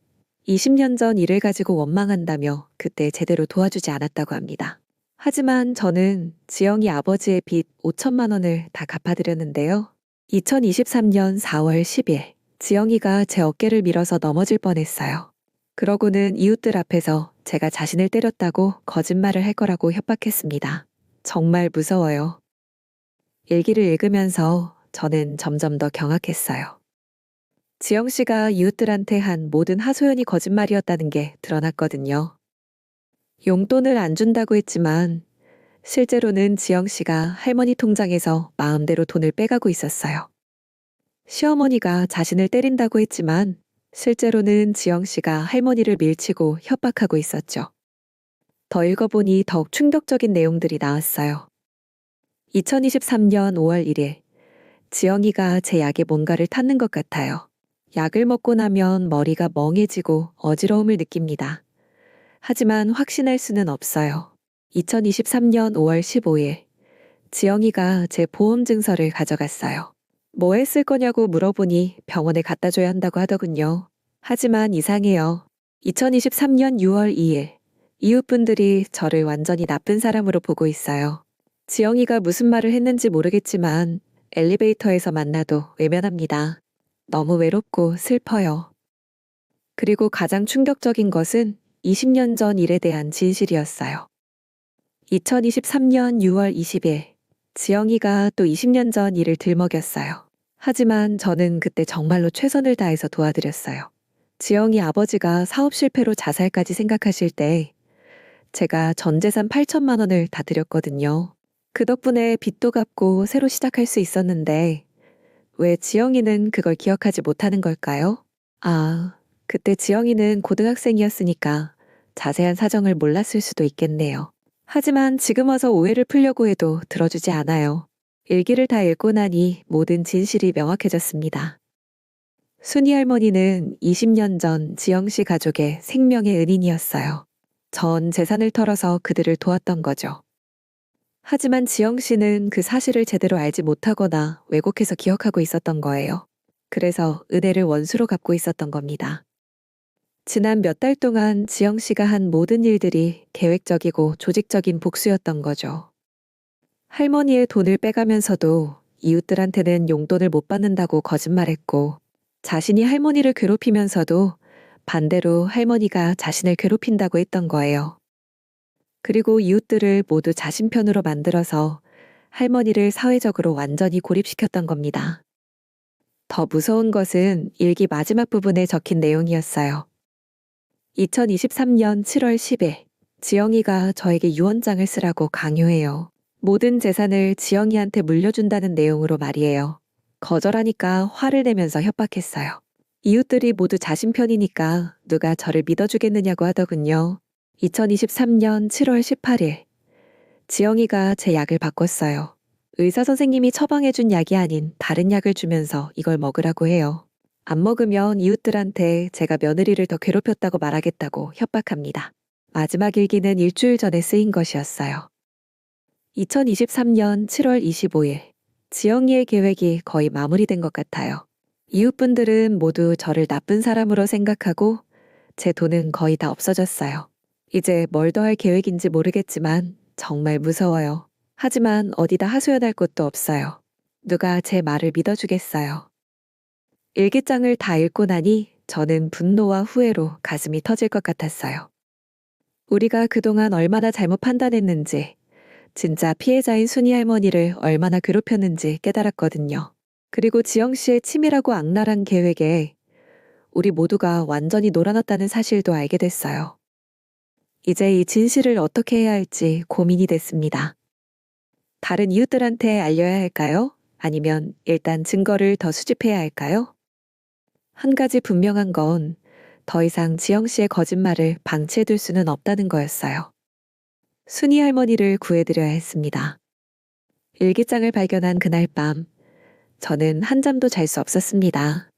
20년 전 일을 가지고 원망한다며 그때 제대로 도와주지 않았다고 합니다. 하지만 저는 지영이 아버지의 빚 5천만 원을 다 갚아드렸는데요. 2023년 4월 10일, 지영이가 제 어깨를 밀어서 넘어질 뻔했어요. 그러고는 이웃들 앞에서 제가 자신을 때렸다고 거짓말을 할 거라고 협박했습니다. 정말 무서워요. 일기를 읽으면서 저는 점점 더 경악했어요. 지영 씨가 이웃들한테 한 모든 하소연이 거짓말이었다는 게 드러났거든요. 용돈을 안 준다고 했지만 실제로는 지영 씨가 할머니 통장에서 마음대로 돈을 빼가고 있었어요. 시어머니가 자신을 때린다고 했지만 실제로는 지영 씨가 할머니를 밀치고 협박하고 있었죠. 더 읽어보니 더욱 충격적인 내용들이 나왔어요. 2023년 5월 1일, 지영이가 제 약에 뭔가를 탔는 것 같아요. 약을 먹고 나면 머리가 멍해지고 어지러움을 느낍니다. 하지만 확신할 수는 없어요. 2023년 5월 15일, 지영이가 제 보험 증서를 가져갔어요. 뭐 했을 거냐고 물어보니 병원에 갖다 줘야 한다고 하더군요. 하지만 이상해요. 2023년 6월 2일, 이웃분들이 저를 완전히 나쁜 사람으로 보고 있어요. 지영이가 무슨 말을 했는지 모르겠지만 엘리베이터에서 만나도 외면합니다. 너무 외롭고 슬퍼요. 그리고 가장 충격적인 것은 20년 전 일에 대한 진실이었어요. 2023년 6월 20일, 지영이가 또 20년 전 일을 들먹였어요. 하지만 저는 그때 정말로 최선을 다해서 도와드렸어요. 지영이 아버지가 사업 실패로 자살까지 생각하실 때 제가 전 재산 8천만 원을 다 드렸거든요. 그 덕분에 빚도 갚고 새로 시작할 수 있었는데 왜 지영이는 그걸 기억하지 못하는 걸까요? 아, 그때 지영이는 고등학생이었으니까 자세한 사정을 몰랐을 수도 있겠네요. 하지만 지금 와서 오해를 풀려고 해도 들어주지 않아요. 일기를 다 읽고 나니 모든 진실이 명확해졌습니다. 순이 할머니는 20년 전 지영 씨 가족의 생명의 은인이었어요. 전 재산을 털어서 그들을 도왔던 거죠. 하지만 지영 씨는 그 사실을 제대로 알지 못하거나 왜곡해서 기억하고 있었던 거예요. 그래서 은혜를 원수로 갚고 있었던 겁니다. 지난 몇 달 동안 지영 씨가 한 모든 일들이 계획적이고 조직적인 복수였던 거죠. 할머니의 돈을 빼가면서도 이웃들한테는 용돈을 못 받는다고 거짓말했고 자신이 할머니를 괴롭히면서도 반대로 할머니가 자신을 괴롭힌다고 했던 거예요. 그리고 이웃들을 모두 자신 편으로 만들어서 할머니를 사회적으로 완전히 고립시켰던 겁니다. 더 무서운 것은 일기 마지막 부분에 적힌 내용이었어요. 2023년 7월 10일, 지영이가 저에게 유언장을 쓰라고 강요해요. 모든 재산을 지영이한테 물려준다는 내용으로 말이에요. 거절하니까 화를 내면서 협박했어요. 이웃들이 모두 자신 편이니까 누가 저를 믿어주겠느냐고 하더군요. 2023년 7월 18일, 지영이가 제 약을 바꿨어요. 의사 선생님이 처방해준 약이 아닌 다른 약을 주면서 이걸 먹으라고 해요. 안 먹으면 이웃들한테 제가 며느리를 더 괴롭혔다고 말하겠다고 협박합니다. 마지막 일기는 일주일 전에 쓰인 것이었어요. 2023년 7월 25일, 지영이의 계획이 거의 마무리된 것 같아요. 이웃분들은 모두 저를 나쁜 사람으로 생각하고 제 돈은 거의 다 없어졌어요. 이제 뭘 더 할 계획인지 모르겠지만 정말 무서워요. 하지만 어디다 하소연할 곳도 없어요. 누가 제 말을 믿어주겠어요. 일기장을 다 읽고 나니 저는 분노와 후회로 가슴이 터질 것 같았어요. 우리가 그동안 얼마나 잘못 판단했는지, 진짜 피해자인 순이 할머니를 얼마나 괴롭혔는지 깨달았거든요. 그리고 지영 씨의 치밀하고 악랄한 계획에 우리 모두가 완전히 놀아났다는 사실도 알게 됐어요. 이제 이 진실을 어떻게 해야 할지 고민이 됐습니다. 다른 이웃들한테 알려야 할까요? 아니면 일단 증거를 더 수집해야 할까요? 한 가지 분명한 건 더 이상 지영 씨의 거짓말을 방치해둘 수는 없다는 거였어요. 순이 할머니를 구해드려야 했습니다. 일기장을 발견한 그날 밤, 저는 한잠도 잘 수 없었습니다.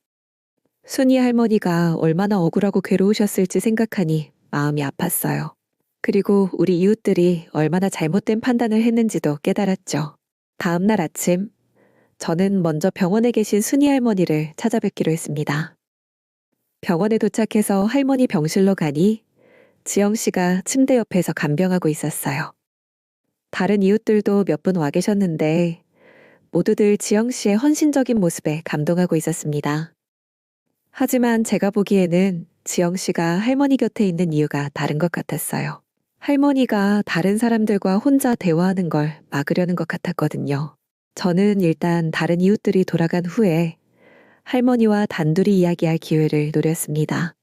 순이 할머니가 얼마나 억울하고 괴로우셨을지 생각하니 마음이 아팠어요. 그리고 우리 이웃들이 얼마나 잘못된 판단을 했는지도 깨달았죠. 다음 날 아침, 저는 먼저 병원에 계신 순이 할머니를 찾아뵙기로 했습니다. 병원에 도착해서 할머니 병실로 가니 지영 씨가 침대 옆에서 간병하고 있었어요. 다른 이웃들도 몇 분 와 계셨는데 모두들 지영 씨의 헌신적인 모습에 감동하고 있었습니다. 하지만 제가 보기에는 지영 씨가 할머니 곁에 있는 이유가 다른 것 같았어요. 할머니가 다른 사람들과 혼자 대화하는 걸 막으려는 것 같았거든요. 저는 일단 다른 이웃들이 돌아간 후에 할머니와 단둘이 이야기할 기회를 노렸습니다.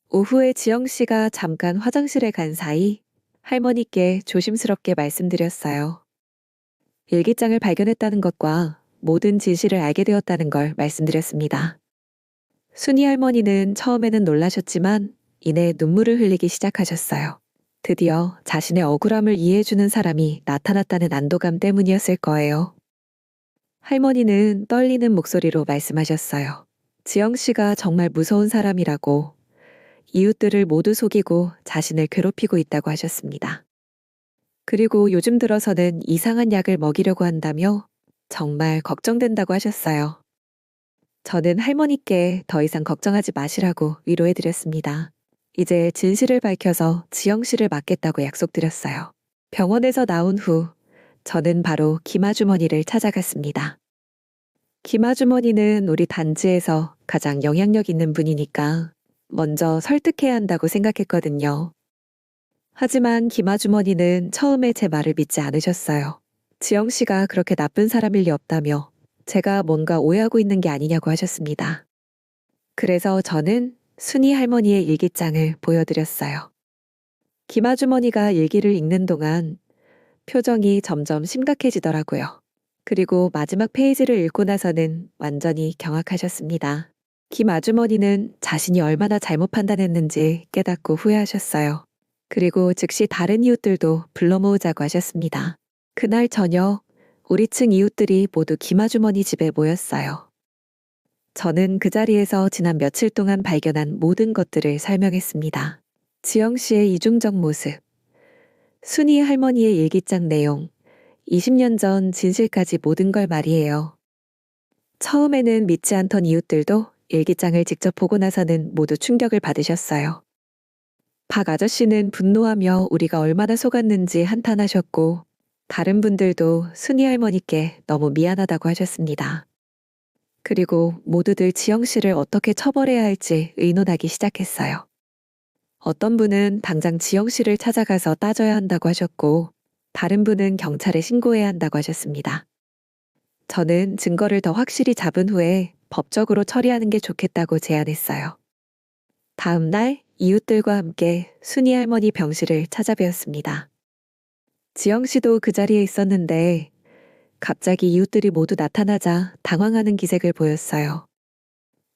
오후에 지영 씨가 잠깐 화장실에 간 사이 할머니께 조심스럽게 말씀드렸어요. 일기장을 발견했다는 것과 모든 진실을 알게 되었다는 걸 말씀드렸습니다. 순이 할머니는 처음에는 놀라셨지만 이내 눈물을 흘리기 시작하셨어요. 드디어 자신의 억울함을 이해해주는 사람이 나타났다는 안도감 때문이었을 거예요. 할머니는 떨리는 목소리로 말씀하셨어요. 지영 씨가 정말 무서운 사람이라고, 이웃들을 모두 속이고 자신을 괴롭히고 있다고 하셨습니다. 그리고 요즘 들어서는 이상한 약을 먹이려고 한다며 정말 걱정된다고 하셨어요. 저는 할머니께 더 이상 걱정하지 마시라고 위로해드렸습니다. 이제 진실을 밝혀서 지영 씨를 맡겠다고 약속드렸어요. 병원에서 나온 후 저는 바로 김아주머니를 찾아갔습니다. 김아주머니는 우리 단지에서 가장 영향력 있는 분이니까 먼저 설득해야 한다고 생각했거든요. 하지만 김아주머니는 처음에 제 말을 믿지 않으셨어요. 지영 씨가 그렇게 나쁜 사람일 리 없다며 제가 뭔가 오해하고 있는 게 아니냐고 하셨습니다. 그래서 저는 순이 할머니의 일기장을 보여드렸어요. 김아주머니가 일기를 읽는 동안 표정이 점점 심각해지더라고요. 그리고 마지막 페이지를 읽고 나서는 완전히 경악하셨습니다. 김아주머니는 자신이 얼마나 잘못 판단했는지 깨닫고 후회하셨어요. 그리고 즉시 다른 이웃들도 불러 모으자고 하셨습니다. 그날 저녁 우리 층 이웃들이 모두 김아주머니 집에 모였어요. 저는 그 자리에서 지난 며칠 동안 발견한 모든 것들을 설명했습니다. 지영 씨의 이중적 모습, 순이 할머니의 일기장 내용, 20년 전 진실까지 모든 걸 말이에요. 처음에는 믿지 않던 이웃들도 일기장을 직접 보고 나서는 모두 충격을 받으셨어요. 박 아저씨는 분노하며 우리가 얼마나 속았는지 한탄하셨고, 다른 분들도 순이 할머니께 너무 미안하다고 하셨습니다. 그리고 모두들 지영 씨를 어떻게 처벌해야 할지 의논하기 시작했어요. 어떤 분은 당장 지영 씨를 찾아가서 따져야 한다고 하셨고, 다른 분은 경찰에 신고해야 한다고 하셨습니다. 저는 증거를 더 확실히 잡은 후에 법적으로 처리하는 게 좋겠다고 제안했어요. 다음 날 이웃들과 함께 순이 할머니 병실을 찾아뵈었습니다. 지영 씨도 그 자리에 있었는데 갑자기 이웃들이 모두 나타나자 당황하는 기색을 보였어요.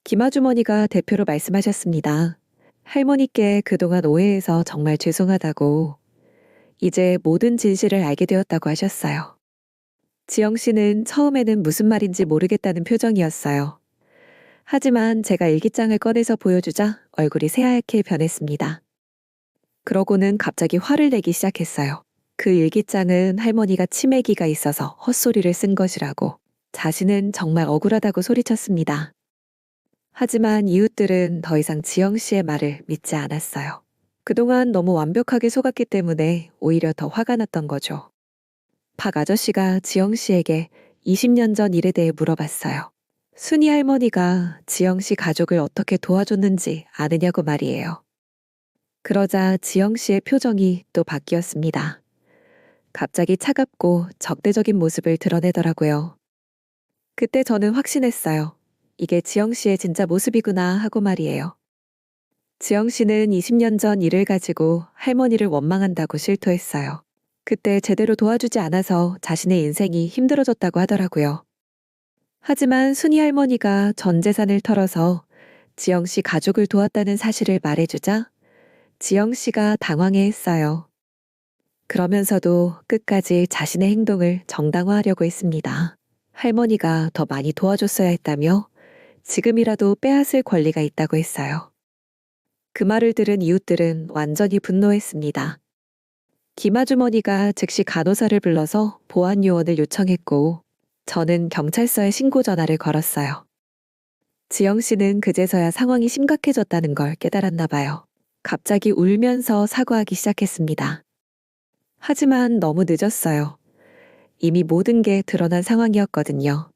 김아주머니가 대표로 말씀하셨습니다. 할머니께 그동안 오해해서 정말 죄송하다고, 이제 모든 진실을 알게 되었다고 하셨어요. 지영 씨는 처음에는 무슨 말인지 모르겠다는 표정이었어요. 하지만 제가 일기장을 꺼내서 보여주자 얼굴이 새하얗게 변했습니다. 그러고는 갑자기 화를 내기 시작했어요. 그 일기장은 할머니가 치매기가 있어서 헛소리를 쓴 것이라고, 자신은 정말 억울하다고 소리쳤습니다. 하지만 이웃들은 더 이상 지영 씨의 말을 믿지 않았어요. 그동안 너무 완벽하게 속았기 때문에 오히려 더 화가 났던 거죠. 박 아저씨가 지영 씨에게 20년 전 일에 대해 물어봤어요. 순이 할머니가 지영 씨 가족을 어떻게 도와줬는지 아느냐고 말이에요. 그러자 지영 씨의 표정이 또 바뀌었습니다. 갑자기 차갑고 적대적인 모습을 드러내더라고요. 그때 저는 확신했어요. 이게 지영 씨의 진짜 모습이구나 하고 말이에요. 지영 씨는 20년 전 일을 가지고 할머니를 원망한다고 실토했어요. 그때 제대로 도와주지 않아서 자신의 인생이 힘들어졌다고 하더라고요. 하지만 순이 할머니가 전 재산을 털어서 지영 씨 가족을 도왔다는 사실을 말해주자 지영 씨가 당황해했어요. 그러면서도 끝까지 자신의 행동을 정당화하려고 했습니다. 할머니가 더 많이 도와줬어야 했다며 지금이라도 빼앗을 권리가 있다고 했어요. 그 말을 들은 이웃들은 완전히 분노했습니다. 김아주머니가 즉시 간호사를 불러서 보안 요원을 요청했고, 저는 경찰서에 신고 전화를 걸었어요. 지영 씨는 그제서야 상황이 심각해졌다는 걸 깨달았나 봐요. 갑자기 울면서 사과하기 시작했습니다. 하지만 너무 늦었어요. 이미 모든 게 드러난 상황이었거든요.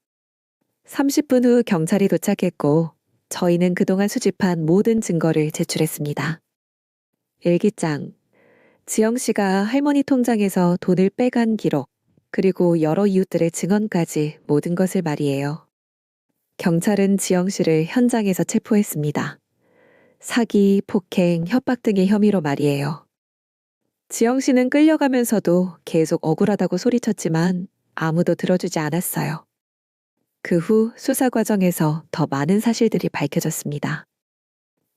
30분 후 경찰이 도착했고 저희는 그동안 수집한 모든 증거를 제출했습니다. 일기장, 지영 씨가 할머니 통장에서 돈을 빼간 기록, 그리고 여러 이웃들의 증언까지 모든 것을 말이에요. 경찰은 지영 씨를 현장에서 체포했습니다. 사기, 폭행, 협박 등의 혐의로 말이에요. 지영 씨는 끌려가면서도 계속 억울하다고 소리쳤지만 아무도 들어주지 않았어요. 그 후 수사 과정에서 더 많은 사실들이 밝혀졌습니다.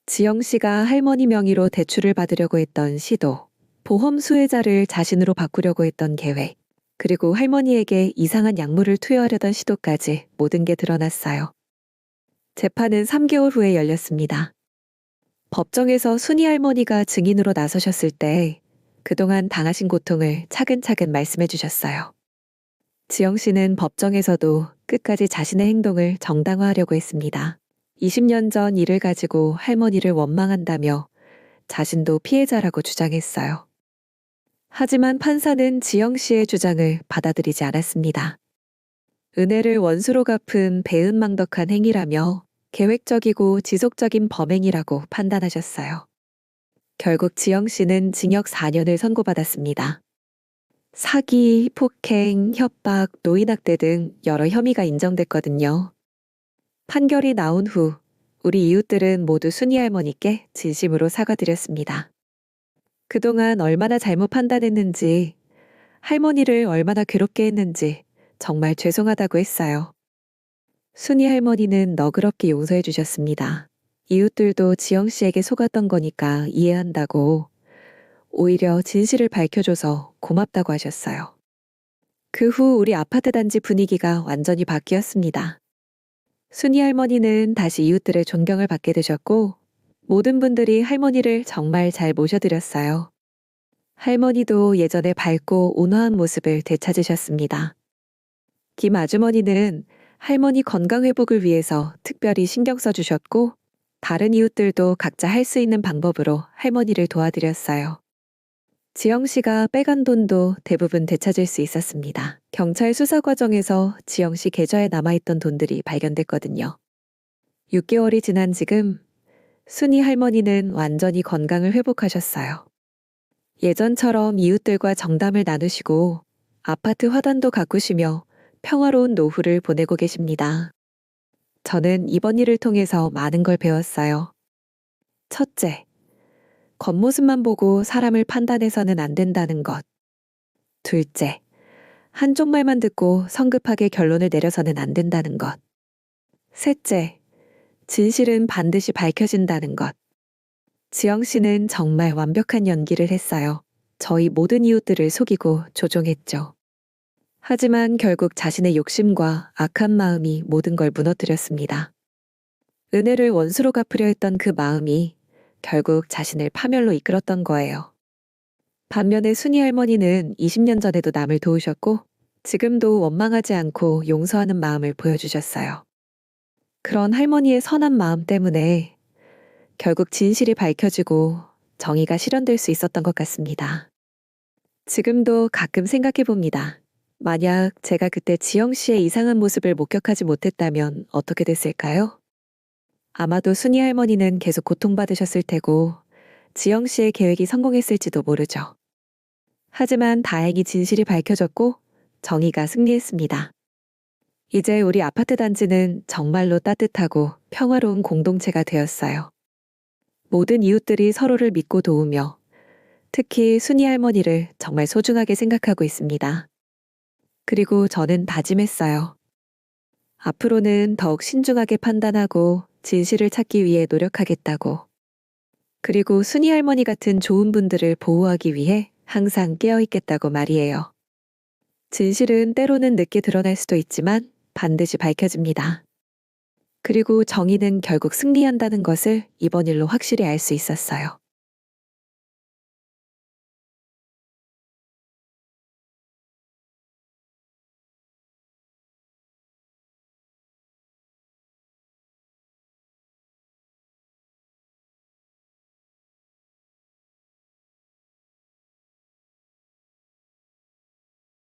지영 씨가 할머니 명의로 대출을 받으려고 했던 시도, 보험 수혜자를 자신으로 바꾸려고 했던 계획, 그리고 할머니에게 이상한 약물을 투여하려던 시도까지 모든 게 드러났어요. 재판은 3개월 후에 열렸습니다. 법정에서 순이 할머니가 증인으로 나서셨을 때 그동안 당하신 고통을 차근차근 말씀해 주셨어요. 지영 씨는 법정에서도 끝까지 자신의 행동을 정당화하려고 했습니다. 20년 전 일을 가지고 할머니를 원망한다며 자신도 피해자라고 주장했어요. 하지만 판사는 지영 씨의 주장을 받아들이지 않았습니다. 은혜를 원수로 갚은 배은망덕한 행위라며 계획적이고 지속적인 범행이라고 판단하셨어요. 결국 지영 씨는 징역 4년을 선고받았습니다. 사기, 폭행, 협박, 노인학대 등 여러 혐의가 인정됐거든요. 판결이 나온 후 우리 이웃들은 모두 순이 할머니께 진심으로 사과드렸습니다. 그동안 얼마나 잘못 판단했는지, 할머니를 얼마나 괴롭게 했는지 정말 죄송하다고 했어요. 순이 할머니는 너그럽게 용서해 주셨습니다. 이웃들도 지영 씨에게 속았던 거니까 이해한다고, 오히려 진실을 밝혀줘서 고맙다고 하셨어요. 그 후 우리 아파트 단지 분위기가 완전히 바뀌었습니다. 순이 할머니는 다시 이웃들의 존경을 받게 되셨고, 모든 분들이 할머니를 정말 잘 모셔드렸어요. 할머니도 예전의 밝고 온화한 모습을 되찾으셨습니다. 김 아주머니는 할머니 건강 회복을 위해서 특별히 신경 써주셨고, 다른 이웃들도 각자 할 수 있는 방법으로 할머니를 도와드렸어요. 지영 씨가 빼간 돈도 대부분 되찾을 수 있었습니다. 경찰 수사 과정에서 지영 씨 계좌에 남아있던 돈들이 발견됐거든요. 6개월이 지난 지금 순이 할머니는 완전히 건강을 회복하셨어요. 예전처럼 이웃들과 정담을 나누시고 아파트 화단도 가꾸시며 평화로운 노후를 보내고 계십니다. 저는 이번 일을 통해서 많은 걸 배웠어요. 첫째, 겉모습만 보고 사람을 판단해서는 안 된다는 것. 둘째, 한쪽 말만 듣고 성급하게 결론을 내려서는 안 된다는 것. 셋째, 진실은 반드시 밝혀진다는 것. 지영 씨는 정말 완벽한 연기를 했어요. 저희 모든 이웃들을 속이고 조종했죠. 하지만 결국 자신의 욕심과 악한 마음이 모든 걸 무너뜨렸습니다. 은혜를 원수로 갚으려 했던 그 마음이 결국 자신을 파멸로 이끌었던 거예요. 반면에 순이 할머니는 20년 전에도 남을 도우셨고 지금도 원망하지 않고 용서하는 마음을 보여주셨어요. 그런 할머니의 선한 마음 때문에 결국 진실이 밝혀지고 정의가 실현될 수 있었던 것 같습니다. 지금도 가끔 생각해 봅니다. 만약 제가 그때 지영 씨의 이상한 모습을 목격하지 못했다면 어떻게 됐을까요? 아마도 순이 할머니는 계속 고통받으셨을 테고 지영 씨의 계획이 성공했을지도 모르죠. 하지만 다행히 진실이 밝혀졌고 정의가 승리했습니다. 이제 우리 아파트 단지는 정말로 따뜻하고 평화로운 공동체가 되었어요. 모든 이웃들이 서로를 믿고 도우며 특히 순이 할머니를 정말 소중하게 생각하고 있습니다. 그리고 저는 다짐했어요. 앞으로는 더욱 신중하게 판단하고 진실을 찾기 위해 노력하겠다고. 그리고 순이 할머니 같은 좋은 분들을 보호하기 위해 항상 깨어있겠다고 말이에요. 진실은 때로는 늦게 드러날 수도 있지만 반드시 밝혀집니다. 그리고 정의는 결국 승리한다는 것을 이번 일로 확실히 알 수 있었어요.